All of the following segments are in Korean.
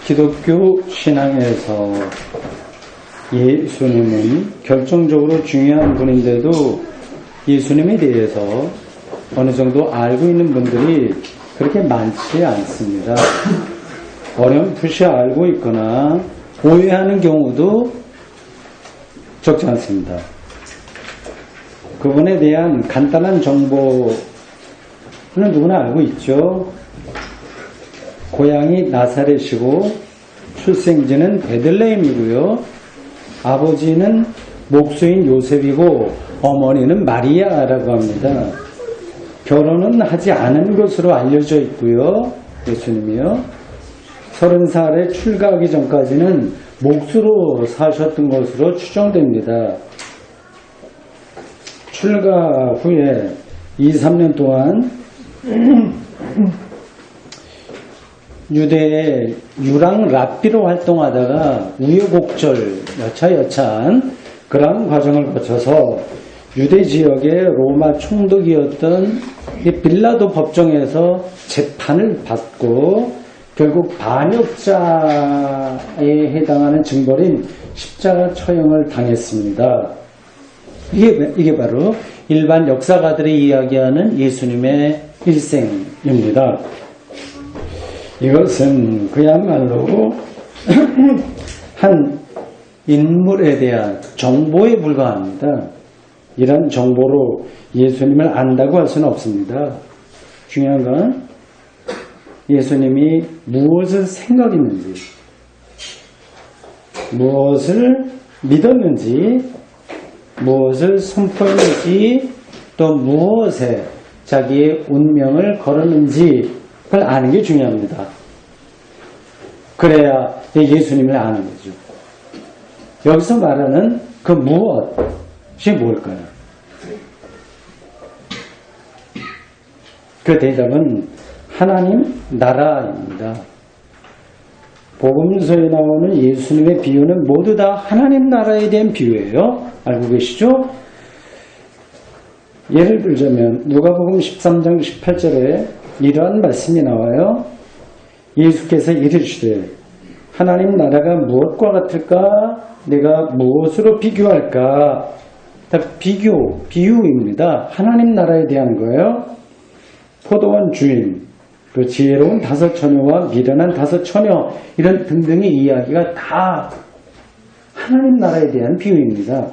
기독교 신앙에서 예수님은 결정적으로 중요한 분인데도 예수님에 대해서 어느 정도 알고 있는 분들이 그렇게 많지 않습니다. 어렴풋이 알고 있거나 오해하는 경우도 적지 않습니다. 그분에 대한 간단한 정보는 누구나 알고 있죠. 고향이 나사렛이고 출생지는 베들레헴이고요. 아버지는 목수인 요셉이고 어머니는 마리아라고 합니다. 결혼은 하지 않은 것으로 알려져 있고요. 예수님이요. 30살에 출가하기 전까지는 목수로 사셨던 것으로 추정됩니다. 출가 후에 2-3년 동안 유대의 유랑 랍비로 활동하다가 우여곡절 여차여차한 그러한 과정을 거쳐서 유대 지역의 로마 총독이었던 빌라도 법정에서 재판을 받고 결국 반역자에 해당하는 징벌인 십자가 처형을 당했습니다. 이게 바로 일반 역사가들이 이야기하는 예수님의 일생입니다. 이것은 그야말로 한 인물에 대한 정보에 불과합니다. 이런 정보로 예수님을 안다고 할 수는 없습니다. 중요한 건 예수님이 무엇을 생각했는지, 무엇을 믿었는지, 무엇을 선포했는지, 또 무엇에 자기의 운명을 걸었는지 그걸 아는 게 중요합니다. 그래야 예수님을 아는 거죠. 여기서 말하는 그 무엇이 뭘까요? 그 대답은 하나님 나라입니다. 복음서에 나오는 예수님의 비유는 모두 다 하나님 나라에 대한 비유예요. 알고 계시죠? 예를 들자면 누가복음 13장 18절에 이러한 말씀이 나와요. 예수께서 이르시되 하나님 나라가 무엇과 같을까? 내가 무엇으로 비교할까? 비유입니다. 하나님 나라에 대한 거예요. 포도원 주인, 그 지혜로운 5 처녀와 미련한 5 처녀 이런 등등의 이야기가 다 하나님 나라에 대한 비유입니다.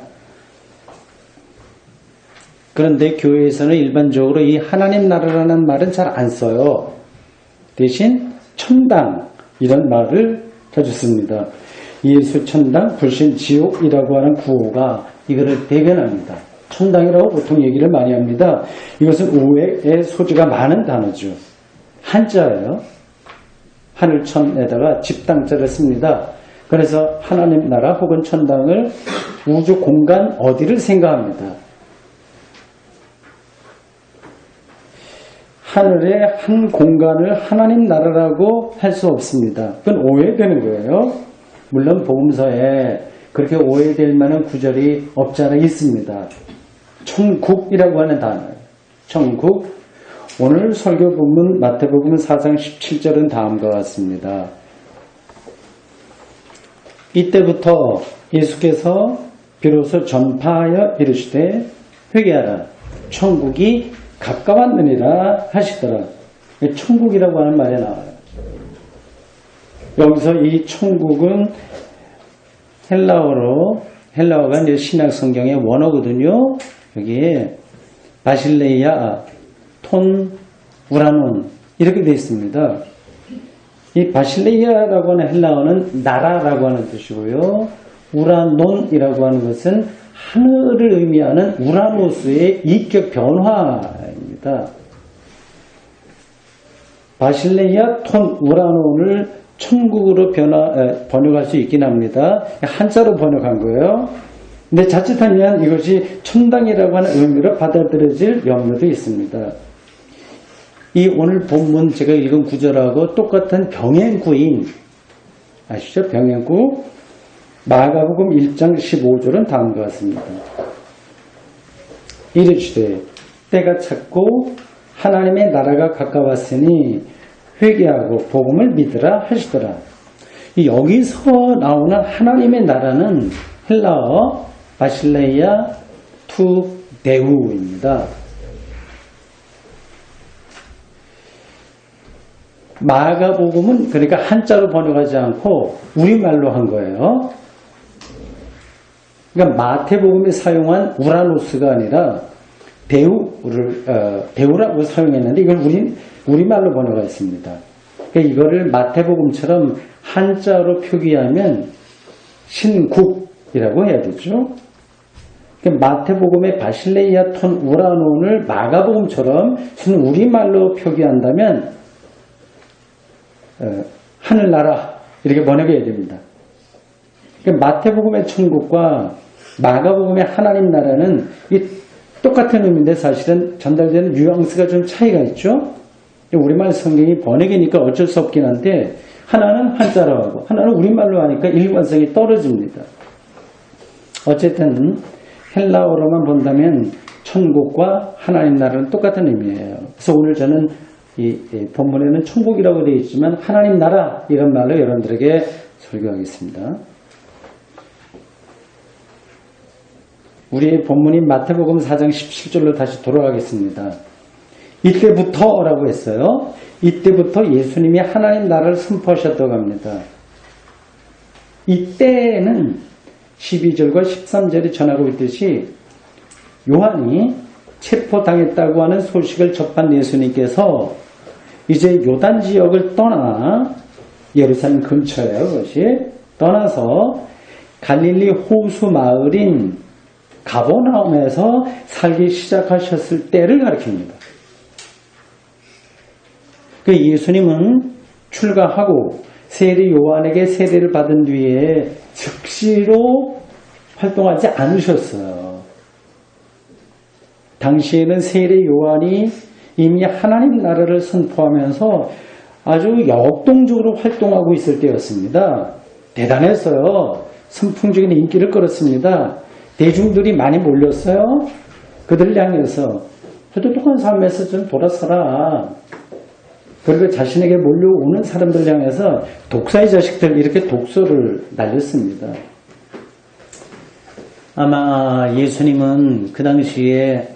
그런데 교회에서는 일반적으로 이 하나님 나라라는 말은 잘 안 써요. 대신 천당 이런 말을 자주 씁니다. 예수 천당, 불신 지옥이라고 하는 구호가 이거를 대변합니다. 천당이라고 보통 얘기를 많이 합니다. 이것은 오해의 소지가 많은 단어죠. 한자예요. 하늘천에다가 집당자를 씁니다. 그래서 하나님 나라 혹은 천당을 우주 공간 어디를 생각합니다. 하늘의 한 공간을 하나님 나라라고 할 수 없습니다. 그건 오해되는 거예요. 물론 복음서에 그렇게 오해될 만한 구절이 없지 않아 있습니다. 천국이라고 하는 단어예요. 천국. 오늘 설교 본문 마태복음 4장 17절은 다음과 같습니다. 이때부터 예수께서 비로소 전파하여 이르시되 회개하라. 천국이 가까웠느니라 하시더라. 천국이라고 하는 말이 나와요. 여기서 이 천국은 헬라어가 이제 신약 성경의 원어거든요. 여기에 바실레이아, 톤, 우라논 이렇게 되어 있습니다. 이 바실레이아라고 하는 헬라어는 나라라고 하는 뜻이고요. 우라논이라고 하는 것은 하늘을 의미하는 우라노스의 이격 변화입니다. 바실레이아, 톤, 우라논을 천국으로 번역할 수 있긴 합니다. 한자로 번역한 거예요. 근데 자칫하면 이것이 천당이라고 하는 의미로 받아들여질 염려도 있습니다. 이 오늘 본문 제가 읽은 구절하고 똑같은 병행구인 아시죠? 병행구 마가복음 1장 15절은 다음과 같습니다. 이르시되 때가 찼고 하나님의 나라가 가까웠으니 회개하고 복음을 믿으라 하시더라. 여기서 나오는 하나님의 나라는 헬라어 바실레이아 투 데우입니다. 마가복음은 그러니까 한자로 번역하지 않고 우리말로 한 거예요. 그러니까 마태복음에 사용한 우라노스가 아니라 배우라고 사용했는데 이걸 우리말로 번역했습니다. 그러니까 이거를 마태복음처럼 한자로 표기하면 신국이라고 해야 되죠. 그러니까 마태복음의 바실레이아 톤 우라논을 마가복음처럼 우리말로 표기한다면 하늘나라 이렇게 번역해야 됩니다. 그러니까 마태복음의 천국과 마가복음의 하나님 나라는 똑같은 의미인데 사실은 전달되는 뉘앙스가 좀 차이가 있죠. 우리말 성경이 번역이니까 어쩔 수 없긴 한데 하나는 한자로 하고 하나는 우리말로 하니까 일관성이 떨어집니다. 어쨌든 헬라어로만 본다면 천국과 하나님 나라는 똑같은 의미예요. 그래서 오늘 저는 이 본문에는 천국이라고 되어 있지만 하나님 나라 이런 말로 여러분들에게 설교하겠습니다. 우리의 본문인 마태복음 4장 17절로 다시 돌아가겠습니다. 이때부터라고 했어요. 이때부터 예수님이 하나님 나라를 선포하셨다고 합니다. 이때는 12절과 13절이 전하고 있듯이 요한이 체포당했다고 하는 소식을 접한 예수님께서 이제 요단 지역을 떠나 예루살렘 근처예요. 그것이 떠나서 갈릴리 호수 마을인 가버나움에서 살기 시작하셨을 때를 가리킵니다. 그 예수님은 출가하고 세례 요한에게 세례를 받은 뒤에 즉시로 활동하지 않으셨어요. 당시에는 세례 요한이 이미 하나님 나라를 선포하면서 아주 역동적으로 활동하고 있을 때였습니다. 대단했어요. 선풍적인 인기를 끌었습니다. 대중들이 많이 몰렸어요. 그들을 향해서 똑똑한 삶에서 좀 돌아서라. 그리고 자신에게 몰려오는 사람들 향해서 독사의 자식들 이렇게 독소를 날렸습니다. 아마 예수님은 그 당시에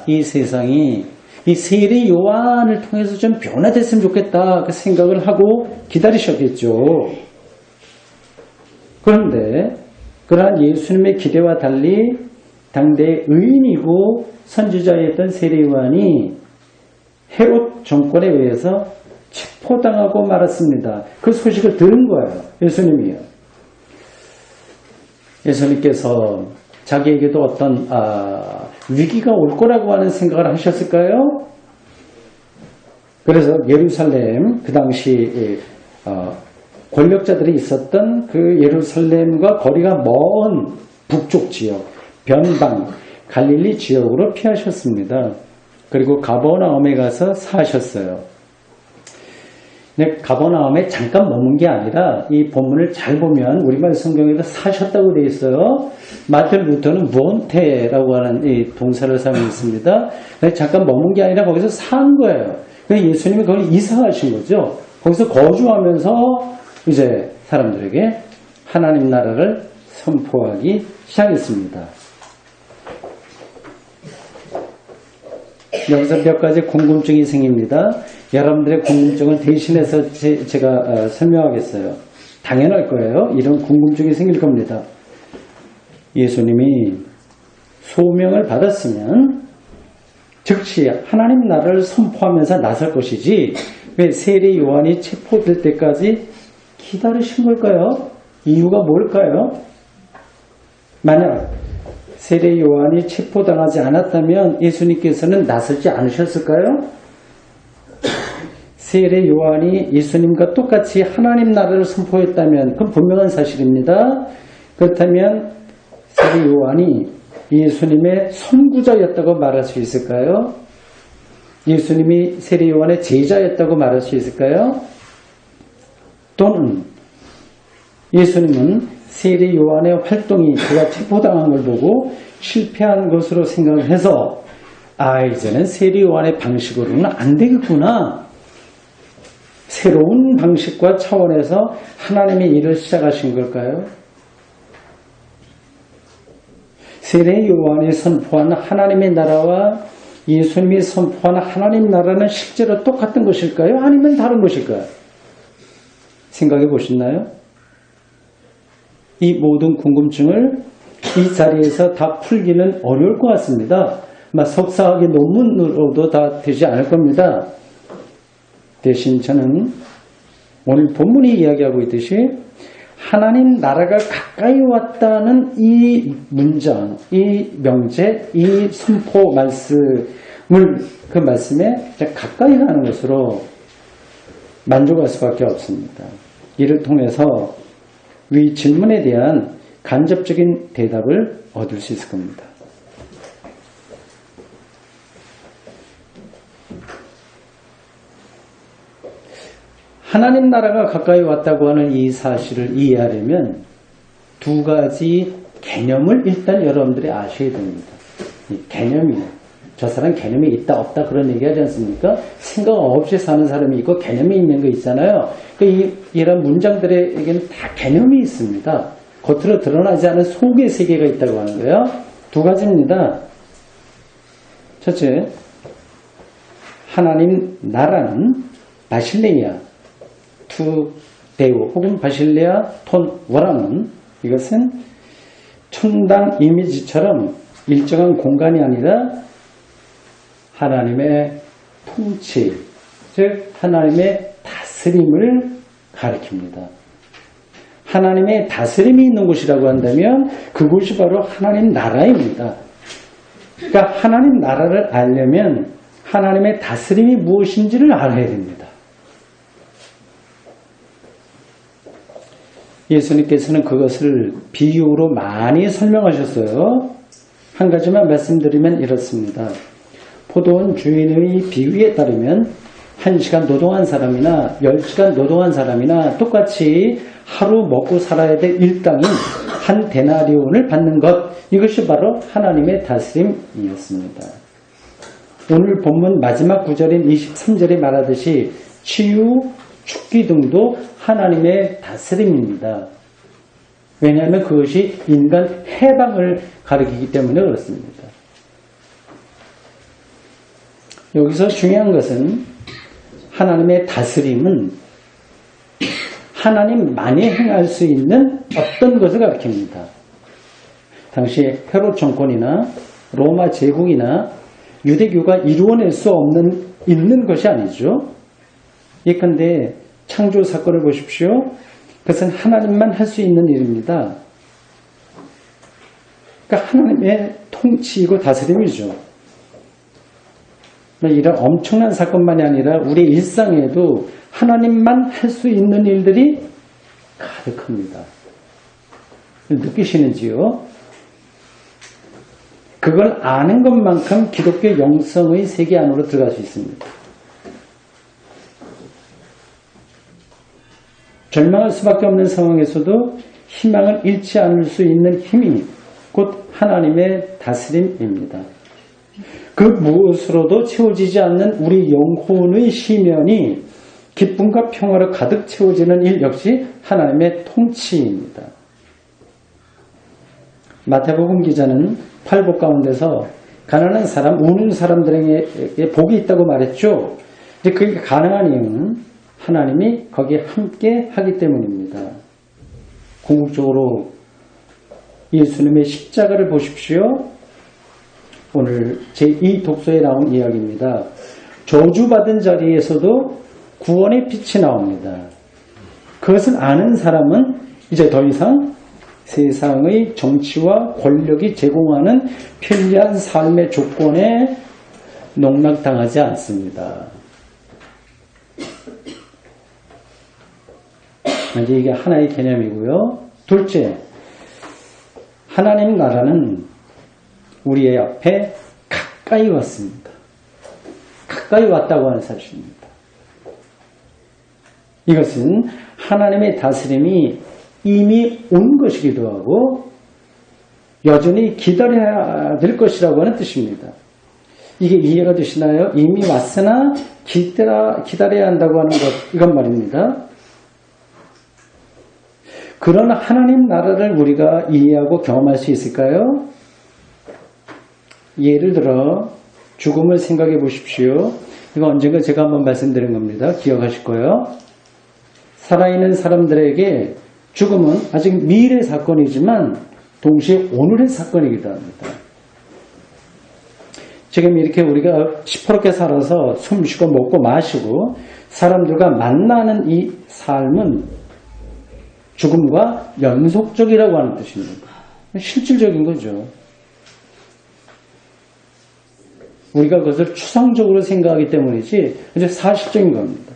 이 세상이 이 세례 요한을 통해서 좀 변화됐으면 좋겠다 그 생각을 하고 기다리셨겠죠. 그런데 그러한 예수님의 기대와 달리 당대 의인이고 선지자였던 세례 요한이 헤롯 정권에 의해서 체포당하고 말았습니다. 그 소식을 들은 거예요. 예수님이요. 예수님께서 자기에게도 어떤 위기가 올 거라고 하는 생각을 하셨을까요? 그래서 예루살렘 그 당시 권력자들이 있었던 그 예루살렘과 거리가 먼 북쪽 지역 변방 갈릴리 지역으로 피하셨습니다. 그리고 가버나움에 가서 사셨어요. 근데 가버나움에 잠깐 머문 게 아니라 이 본문을 잘 보면 우리말 성경에도 사셨다고 되어 있어요. 마틴 루터는 무언테라고 하는 이 동사를 사용했습니다. 잠깐 머문 게 아니라 거기서 산 거예요. 그래서 예수님이 거기 이사하신 거죠. 거기서 거주하면서 이제 사람들에게 하나님 나라를 선포하기 시작했습니다. 여기서 몇 가지 궁금증이 생깁니다. 여러분들의 궁금증을 대신해서 제가 설명하겠어요. 당연할 거예요. 이런 궁금증이 생길 겁니다. 예수님이 소명을 받았으면 즉시 하나님 나라를 선포하면서 나설 것이지 왜 세례 요한이 체포될 때까지 기다리신 걸까요? 이유가 뭘까요? 만약 세례 요한이 체포당하지 않았다면 예수님께서는 나설지 않으셨을까요? 세례 요한이 예수님과 똑같이 하나님 나라를 선포했다면 그건 분명한 사실입니다. 그렇다면 세례 요한이 예수님의 선구자였다고 말할 수 있을까요? 예수님이 세례 요한의 제자였다고 말할 수 있을까요? 또는 예수님은 세례 요한의 활동이 그가 체포당한 걸 보고 실패한 것으로 생각을 해서 이제는 세례 요한의 방식으로는 안 되겠구나 새로운 방식과 차원에서 하나님의 일을 시작하신 걸까요? 세례 요한이 선포한 하나님의 나라와 예수님이 선포한 하나님 나라는 실제로 똑같은 것일까요? 아니면 다른 것일까요? 생각해 보셨나요? 이 모든 궁금증을 이 자리에서 다 풀기는 어려울 것 같습니다. 석사학위 논문으로도 다 되지 않을 겁니다. 대신 저는 오늘 본문이 이야기하고 있듯이 하나님 나라가 가까이 왔다는 이 문장, 이 명제, 이 선포 말씀을 그 말씀에 가까이 가는 것으로 만족할 수밖에 없습니다. 이를 통해서 위 질문에 대한 간접적인 대답을 얻을 수 있을 겁니다. 하나님 나라가 가까이 왔다고 하는 이 사실을 이해하려면 두 가지 개념을 일단 여러분들이 아셔야 됩니다. 이 개념이에요. 저 사람 개념이 있다 없다 그런 얘기하지 않습니까? 생각 없이 사는 사람이 있고 개념이 있는 거 있잖아요. 이런 문장들에게는 다 개념이 있습니다. 겉으로 드러나지 않은 속의 세계가 있다고 하는 거예요. 두 가지입니다. 첫째, 하나님 나라는 바실레이아 투 데우 혹은 바실레아 톤 워라문, 이것은 천당 이미지처럼 일정한 공간이 아니라 하나님의 통치, 즉 하나님의 다스림을 가리킵니다. 하나님의 다스림이 있는 곳이라고 한다면 그곳이 바로 하나님 나라입니다. 그러니까 하나님 나라를 알려면 하나님의 다스림이 무엇인지를 알아야 됩니다. 예수님께서는 그것을 비유로 많이 설명하셨어요. 한 가지만 말씀드리면 이렇습니다. 포도원 주인의 비유에 따르면 1시간 노동한 사람이나 10시간 노동한 사람이나 똑같이 하루 먹고 살아야 될 일당인 한 데나리온을 받는 것, 이것이 바로 하나님의 다스림이었습니다. 오늘 본문 마지막 구절인 23절에 말하듯이 치유, 축기 등도 하나님의 다스림입니다. 왜냐하면 그것이 인간 해방을 가리키기 때문에 그렇습니다. 여기서 중요한 것은 하나님의 다스림은 하나님만이 행할 수 있는 어떤 것을 가리킵니다. 당시 헤롯 정권이나 로마 제국이나 유대교가 이루어낼 수 있는 것이 아니죠. 예컨대 창조 사건을 보십시오. 그것은 하나님만 할 수 있는 일입니다. 그러니까 하나님의 통치이고 다스림이죠. 이런 엄청난 사건만이 아니라 우리 일상에도 하나님만 할 수 있는 일들이 가득합니다. 느끼시는지요? 그걸 아는 것만큼 기독교 영성의 세계 안으로 들어갈 수 있습니다. 절망할 수밖에 없는 상황에서도 희망을 잃지 않을 수 있는 힘이 곧 하나님의 다스림입니다. 그 무엇으로도 채워지지 않는 우리 영혼의 시면이 기쁨과 평화로 가득 채워지는 일 역시 하나님의 통치입니다. 마태복음 기자는 팔복 가운데서 가난한 사람, 우는 사람들에게 복이 있다고 말했죠. 이제 그게 가능한 이유는 하나님이 거기에 함께 하기 때문입니다. 궁극적으로 예수님의 십자가를 보십시오. 오늘 제2 독서에 나온 이야기입니다. 저주받은 자리에서도 구원의 빛이 나옵니다. 그것을 아는 사람은 이제 더 이상 세상의 정치와 권력이 제공하는 편리한 삶의 조건에 농락당하지 않습니다. 이제 이게 하나의 개념이고요. 둘째, 하나님 나라는 우리의 앞에 가까이 왔습니다. 가까이 왔다고 하는 사실입니다. 이것은 하나님의 다스림이 이미 온 것이기도 하고 여전히 기다려야 될 것이라고 하는 뜻입니다. 이게 이해가 되시나요? 이미 왔으나 기다려야 한다고 하는 것, 이건 말입니다. 그런 하나님 나라를 우리가 이해하고 경험할 수 있을까요? 예를 들어 죽음을 생각해 보십시오. 이거 언젠가 제가 한번 말씀드린 겁니다. 기억하실 거예요. 살아있는 사람들에게 죽음은 아직 미래의 사건이지만 동시에 오늘의 사건이기도 합니다. 지금 이렇게 우리가 시퍼렇게 살아서 숨쉬고 먹고 마시고 사람들과 만나는 이 삶은 죽음과 연속적이라고 하는 뜻입니다. 실질적인 거죠. 우리가 그것을 추상적으로 생각하기 때문이지 이제 사실적인 겁니다.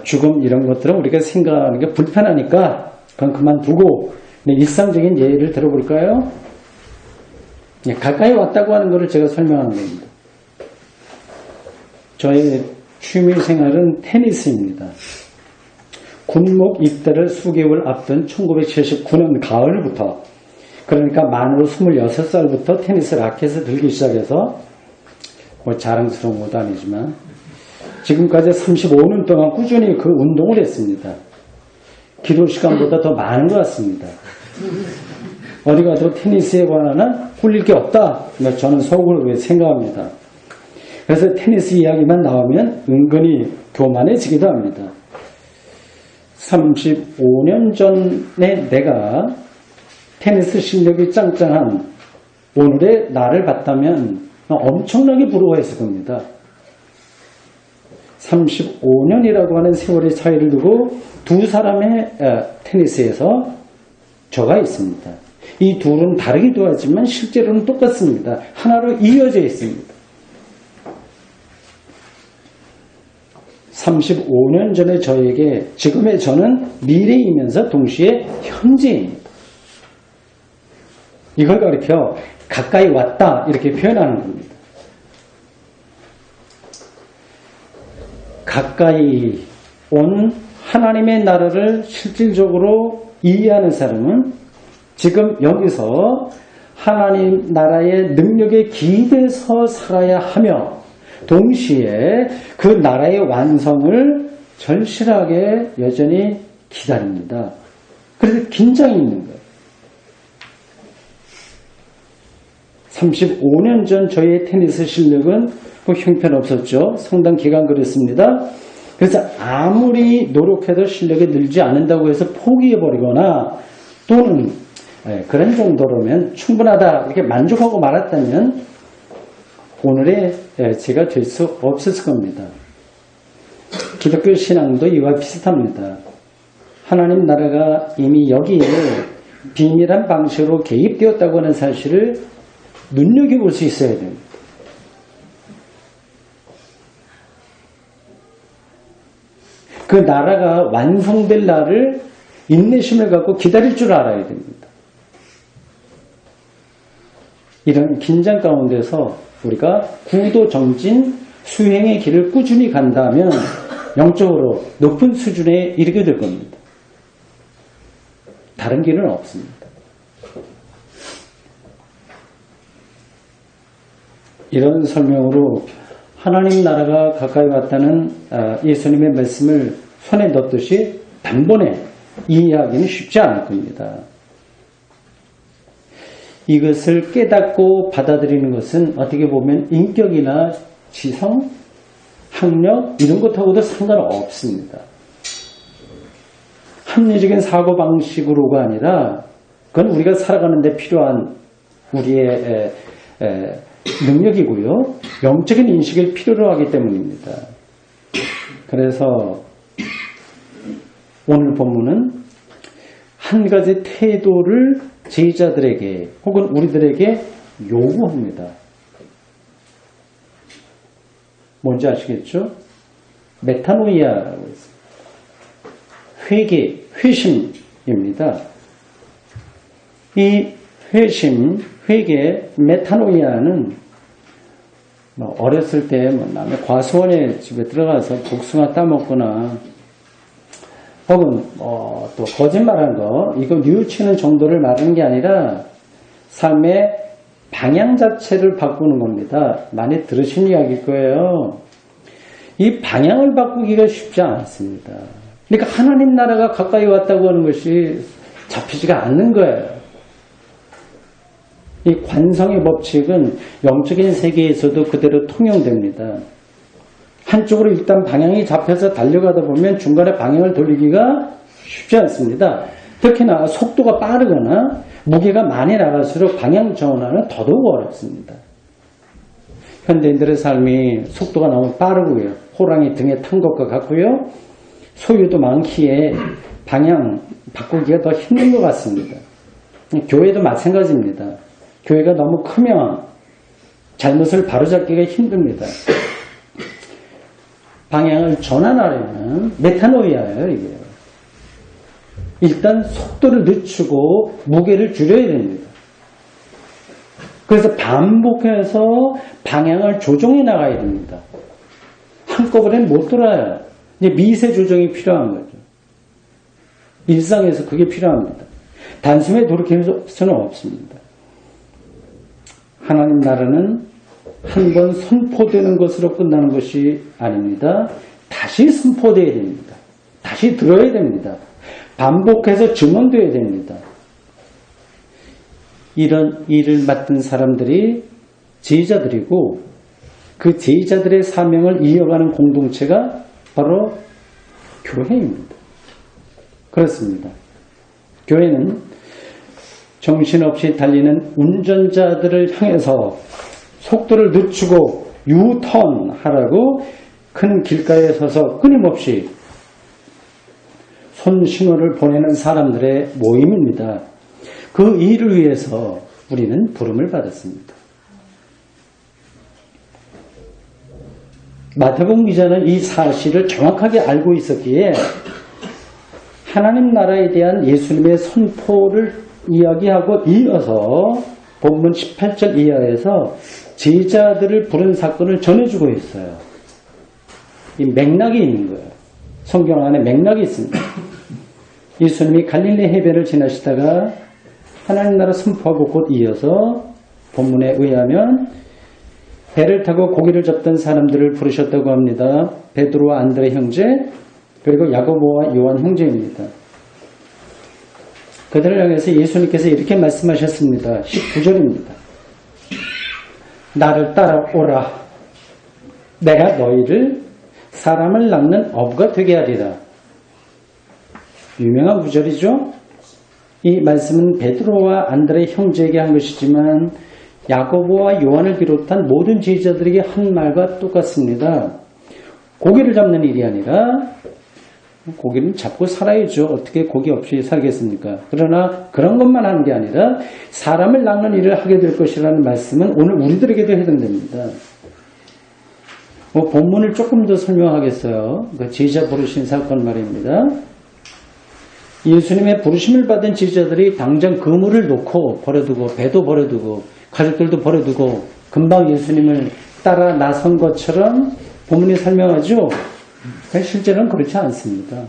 죽음 이런 것들은 우리가 생각하는 게 불편하니까 그건 그만두고 일상적인 예를 들어볼까요? 가까이 왔다고 하는 것을 제가 설명하는 겁니다. 저의 취미생활은 테니스입니다. 군목 입대를 수개월 앞둔 1979년 가을부터, 그러니까 만으로 26살부터 테니스 라켓을 들기 시작해서 뭐 자랑스러운 것도 아니지만 지금까지 35년 동안 꾸준히 그 운동을 했습니다. 기도 시간보다 더 많은 것 같습니다. 어디 가도 테니스에 관한 홀릴 게 없다. 저는 속으로 생각합니다. 그래서 테니스 이야기만 나오면 은근히 교만해지기도 합니다. 35년 전에 내가 테니스 실력이 짱짱한 오늘의 나를 봤다면 엄청나게 부러워했을 겁니다. 35년이라고 하는 세월의 차이를 두고 두 사람의 테니스에서 저가 있습니다. 이 둘은 다르기도 하지만 실제로는 똑같습니다. 하나로 이어져 있습니다. 35년 전의 저에게 지금의 저는 미래이면서 동시에 현재입니다. 이걸 가리켜 가까이 왔다 이렇게 표현하는 겁니다. 가까이 온 하나님의 나라를 실질적으로 이해하는 사람은 지금 여기서 하나님 나라의 능력에 기대서 살아야 하며 동시에 그 나라의 완성을 절실하게 여전히 기다립니다. 그래서 긴장이 있는 거예요. 35년 전 저의 테니스 실력은 형편없었죠. 상당 기간 그랬습니다. 그래서 아무리 노력해도 실력이 늘지 않는다고 해서 포기해버리거나 또는 그런 정도로면 충분하다 이렇게 만족하고 말았다면 오늘의 제가 될 수 없었을 겁니다. 기독교 신앙도 이와 비슷합니다. 하나님 나라가 이미 여기에 비밀한 방식으로 개입되었다고 하는 사실을 눈여겨볼 수 있어야 됩니다. 그 나라가 완성될 날을 인내심을 갖고 기다릴 줄 알아야 됩니다. 이런 긴장 가운데서 우리가 구도정진 수행의 길을 꾸준히 간다면 영적으로 높은 수준에 이르게 될 겁니다. 다른 길은 없습니다. 이런 설명으로 하나님 나라가 가까이 왔다는 예수님의 말씀을 손에 넣듯이 단번에 이해하기는 쉽지 않을 겁니다. 이것을 깨닫고 받아들이는 것은 어떻게 보면 인격이나 지성, 학력 이런 것하고도 상관없습니다. 합리적인 사고방식으로가 아니라 그건 우리가 살아가는 데 필요한 우리의 능력이고요. 영적인 인식을 필요로 하기 때문입니다. 그래서 오늘 본문은 한 가지 태도를 제자들에게 혹은 우리들에게 요구합니다. 뭔지 아시겠죠? 메타노이아라고 있습니다. 회개, 회심입니다. 이 회심, 회개, 메타노이아는 어렸을 때 남의 과수원의 집에 들어가서 복숭아 따먹거나 혹은 또 거짓말한 거 이거 뉘우치는 정도를 말하는 게 아니라 삶의 방향 자체를 바꾸는 겁니다. 많이 들으신 이야기일 거예요. 이 방향을 바꾸기가 쉽지 않습니다. 그러니까 하나님 나라가 가까이 왔다고 하는 것이 잡히지가 않는 거예요. 이 관성의 법칙은 영적인 세계에서도 그대로 통용됩니다. 한쪽으로 일단 방향이 잡혀서 달려가다 보면 중간에 방향을 돌리기가 쉽지 않습니다. 특히나 속도가 빠르거나 무게가 많이 나갈수록 방향 전환은 더더욱 어렵습니다. 현대인들의 삶이 속도가 너무 빠르고요. 호랑이 등에 탄 것과 같고요. 소유도 많기에 방향 바꾸기가 더 힘든 것 같습니다. 교회도 마찬가지입니다. 교회가 너무 크면 잘못을 바로잡기가 힘듭니다. 방향을 전환하려면 메타노이아예요, 이게. 일단 속도를 늦추고 무게를 줄여야 됩니다. 그래서 반복해서 방향을 조정해 나가야 됩니다. 한꺼번에 못 돌아요. 이제 미세 조정이 필요한 거죠. 일상에서 그게 필요합니다. 단숨에 돌이킬 수는 없습니다. 하나님 나라는 한 번 선포되는 것으로 끝나는 것이 아닙니다. 다시 선포되어야 됩니다. 다시 들어야 됩니다. 반복해서 증언되어야 됩니다. 이런 일을 맡은 사람들이 제자들이고 그 제자들의 사명을 이어가는 공동체가 바로 교회입니다. 그렇습니다. 교회는 정신없이 달리는 운전자들을 향해서 속도를 늦추고 유턴하라고 큰 길가에 서서 끊임없이 손신호를 보내는 사람들의 모임입니다. 그 일을 위해서 우리는 부름을 받았습니다. 마태복음 기자는 이 사실을 정확하게 알고 있었기에 하나님 나라에 대한 예수님의 선포를 이야기하고 이어서 본문 18절 이하에서 제자들을 부른 사건을 전해주고 있어요. 이 맥락이 있는 거예요. 성경 안에 맥락이 있습니다. 예수님이 갈릴리 해변을 지나시다가 하나님 나라 선포하고 곧 이어서 본문에 의하면 배를 타고 고기를 잡던 사람들을 부르셨다고 합니다. 베드로와 안드레 형제 그리고 야고보와 요한 형제입니다. 그들을 향해서 예수님께서 이렇게 말씀하셨습니다. 19절입니다. 나를 따라오라. 내가 너희를 사람을 낚는 어부가 되게 하리라. 유명한 구절이죠. 이 말씀은 베드로와 안드레 형제에게 한 것이지만 야고보와 요한을 비롯한 모든 제자들에게 한 말과 똑같습니다. 고기를 잡는 일이 아니라 고기는 잡고 살아야죠. 어떻게 고기 없이 살겠습니까? 그러나 그런 것만 하는 게 아니라 사람을 낚는 일을 하게 될 것이라는 말씀은 오늘 우리들에게도 해당됩니다. 본문을 조금 더 설명하겠어요. 그 제자 부르신 사건 말입니다. 예수님의 부르심을 받은 제자들이 당장 그물을 놓고 버려두고 배도 버려두고 가족들도 버려두고 금방 예수님을 따라 나선 것처럼 본문이 설명하죠. 실제로는 그렇지 않습니다.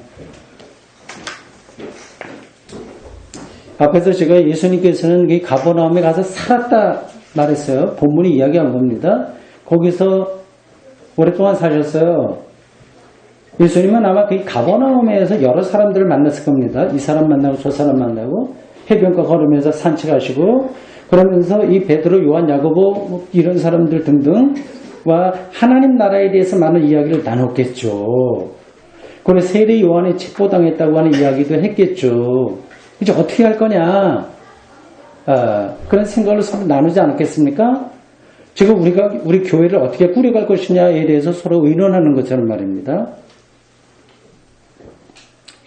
앞에서 제가 예수님께서는 가버나움에 가서 살았다 말했어요. 본문이 이야기한 겁니다. 거기서 오랫동안 사셨어요. 예수님은 아마 그 가버나움에서 여러 사람들을 만났을 겁니다. 이 사람 만나고 저 사람 만나고 해변가 걸으면서 산책하시고 그러면서 이 베드로, 요한, 야고보 이런 사람들 등등과 하나님 나라에 대해서 많은 이야기를 나눴겠죠. 그리고 세례 요한이 첩보당했다고 하는 이야기도 했겠죠. 이제 어떻게 할 거냐 그런 생각을 서로 나누지 않았겠습니까? 지금 우리 교회를 어떻게 꾸려갈 것이냐에 대해서 서로 의논하는 것처럼 말입니다.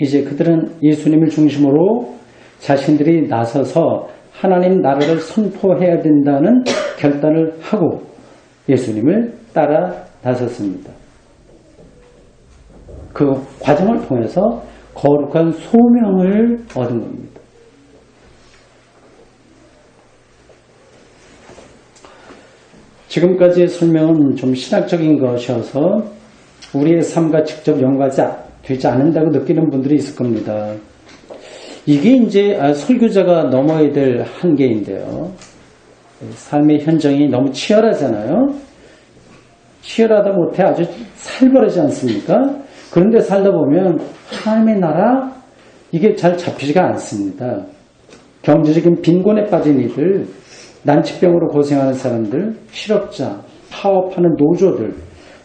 이제 그들은 예수님을 중심으로 자신들이 나서서 하나님 나라를 선포해야 된다는 결단을 하고 예수님을 따라 나섰습니다. 그 과정을 통해서 거룩한 소명을 얻은 겁니다. 지금까지의 설명은 좀 신학적인 것이어서 우리의 삶과 직접 연관되지 않는다고 느끼는 분들이 있을 겁니다. 이게 이제 설교자가 넘어야 될 한계인데요. 삶의 현장이 너무 치열하잖아요. 치열하다 못해 아주 살벌하지 않습니까? 그런데 살다 보면 하나님의 나라 이게 잘 잡히지가 않습니다. 경제적인 빈곤에 빠진 이들, 난치병으로 고생하는 사람들, 실업자, 파업하는 노조들,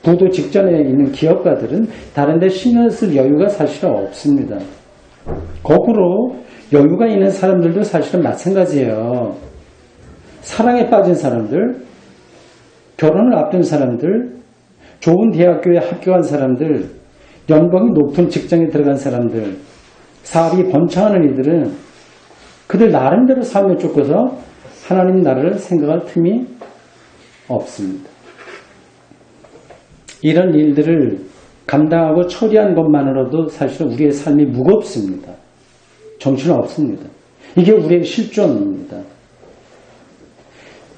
부도 직전에 있는 기업가들은 다른 데 신경 쓸 여유가 사실은 없습니다. 거꾸로 여유가 있는 사람들도 사실은 마찬가지예요. 사랑에 빠진 사람들, 결혼을 앞둔 사람들, 좋은 대학교에 합격한 사람들, 연봉이 높은 직장에 들어간 사람들, 사업이 번창하는 이들은 그들 나름대로 삶에 쫓겨서 하나님 나라를 생각할 틈이 없습니다. 이런 일들을 감당하고 처리한 것만으로도 사실은 우리의 삶이 무겁습니다. 정신 없습니다. 이게 우리의 실존입니다.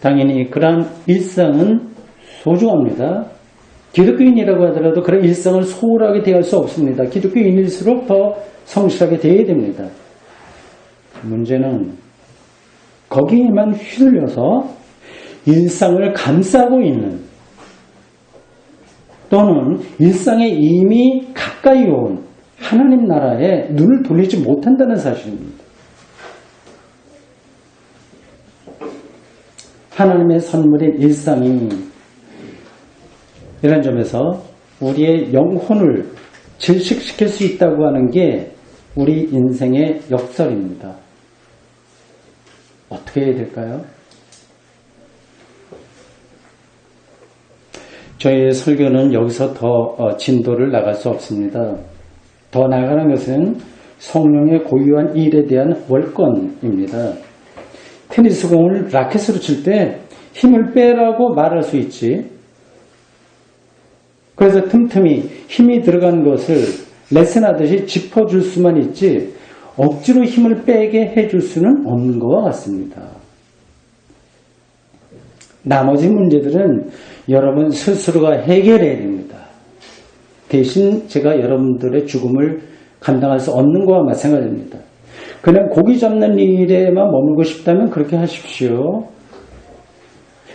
당연히 그러한 일상은 소중합니다. 기독교인이라고 하더라도 그런 일상을 소홀하게 대할 수 없습니다. 기독교인일수록 더 성실하게 대해야 됩니다. 문제는 거기에만 휘둘려서 일상을 감싸고 있는 또는 일상에 이미 가까이 온 하나님 나라에 눈을 돌리지 못한다는 사실입니다. 하나님의 선물인 일상이 이런 점에서 우리의 영혼을 질식시킬 수 있다고 하는 게 우리 인생의 역설입니다. 어떻게 해야 될까요? 저희의 설교는 여기서 더 진도를 나갈 수 없습니다. 더 나아가는 것은 성령의 고유한 일에 대한 월권입니다. 테니스 공을 라켓으로 칠 때 힘을 빼라고 말할 수 있지. 그래서 틈틈이 힘이 들어간 것을 레슨하듯이 짚어줄 수만 있지 억지로 힘을 빼게 해줄 수는 없는 것과 같습니다. 나머지 문제들은 여러분 스스로가 해결해야 됩니다. 대신 제가 여러분들의 죽음을 감당할 수 없는 것과 마찬가지입니다. 그냥 고기 잡는 일에만 머물고 싶다면 그렇게 하십시오.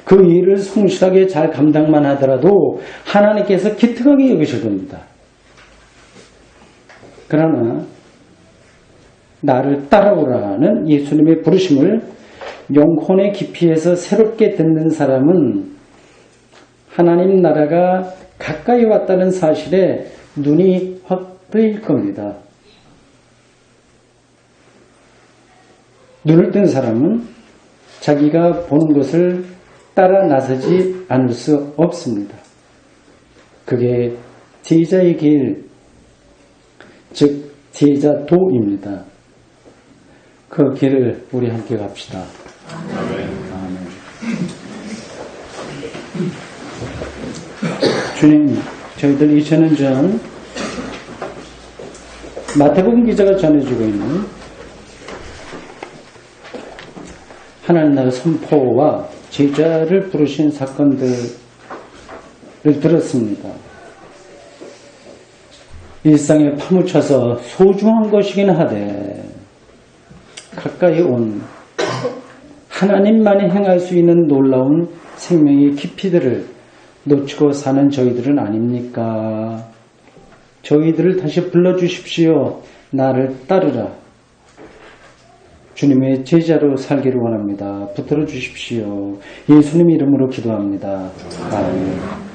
그 일을 성실하게 잘 감당만 하더라도 하나님께서 기특하게 여기실 겁니다. 그러나 나를 따라오라는 예수님의 부르심을 영혼의 깊이에서 새롭게 듣는 사람은 하나님 나라가 가까이 왔다는 사실에 눈이 확 뜨일 겁니다. 눈을 뜬 사람은 자기가 보는 것을 따라 나서지 않을 수 없습니다. 그게 제자의 길, 즉 제자도입니다. 그 길을 우리 함께 갑시다. 아멘. 주님, 저희들 2000년 전 마태복음 기자가 전해주고 있는 하나님 나라 선포와 제자를 부르신 사건들을 들었습니다. 일상에 파묻혀서 소중한 것이긴 하되 가까이 온 하나님만이 행할 수 있는 놀라운 생명의 깊이들을 놓치고 사는 저희들은 아닙니까? 저희들을 다시 불러주십시오. 나를 따르라. 주님의 제자로 살기를 원합니다. 붙들어 주십시오. 예수님 이름으로 기도합니다. 아멘.